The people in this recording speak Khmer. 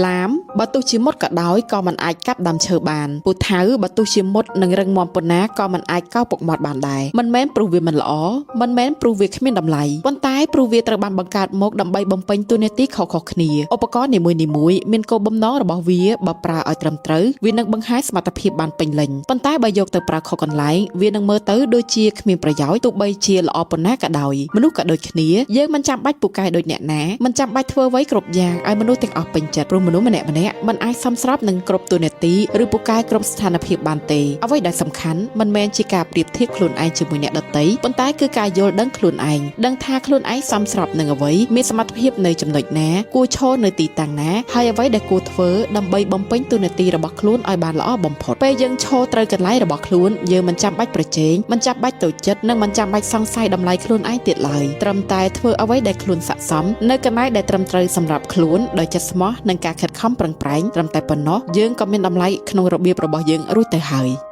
ឡាមបើទោះជាមុតក៏ដោយក៏មិនអាចកាប់ដើមឈើបានពូថៅបើទោះជាមុតនឹងរឹងមាំប៉ុណ្ណាក៏មិនអាចកោរពុកមាត់បានដែរមិនមែនព្រោះវាមិនល្អមិនមែនព្រោះវាគ្មានតម្លៃប៉ុន្តែព្រោះវាត្រូវបានបង្កើតមកដើម្បីបំពេញតួនាទីខុសៗគ្នាឧបករណ៍នីមួយៗមានគោលបំណងរបស់វាបើប្រើឲ្យត្រឹមត្រូវវានឹងបង្ហាញសមត្ថភាពបានពេញលេញប៉ុន្តែបើយកទៅប្រើខុសកន្លែងវានឹងមើលទៅដូចជាគ្មានប្រយោជន៍ទោះបីជាល្អប៉ុណ្ណាក៏ដោយមនុស្សក៏ដូចគ្នាយើងមិនចាំបាច់ពូកែដូចអ្នកណាមិនចាំបាច់ធ្វើអ្វីគ្រប់យ៉ាងឲ្យមនុស្សទាំងអស់ពេញចិត្តមនុស្សម្នាក់មិនអាចសមស្របនឹងគ្រប់តួនាទីឬពូកែគ្រប់ស្ថានភាពបានទេអ្វីដែលសំខាន់មិនមែនជាការប្រៀបធៀបខ្លួនឯងជាមួយអ្នកដទៃប៉ុន្តែគឺការយល់ដឹងខ្លួនឯងដឹងថាខ្លួនឯងសមស្របនឹងអ្វីមានសមត្ថភាពនៅចំណុចណាគួរឈរនៅទីតាំងណាហើយអ្វីដែលគួរធ្វើដើម្បីបំពេញតួនាទីរបស់ខ្លួនឲ្យបានល្អបំផុតពេលយើងឈរត្រូវកន្លែងរបស់ខ្លួនយើងមិនចាំបាច់ប្រជែងមិនចាំបាច់តូចចិត្តនិងមិនចាំបាច់សង្ស័យតម្លៃខ្លួនឯងទៀតឡើយត្រឹមតែធ្វើអ្វីដែលខ្លួនស័ក្តិសមនៅកន្លែងដែលត្រឹមត្រូវសម្រាប់ខ្លួនដោយចិត្តស្មោះនិងការខិតខំប្រឹងប្រែងត្រឹមតែប៉ុណ្ណោះយើងក៏មានតម្លៃក្នុងរបៀបរបស់យើងរួចទៅហើយ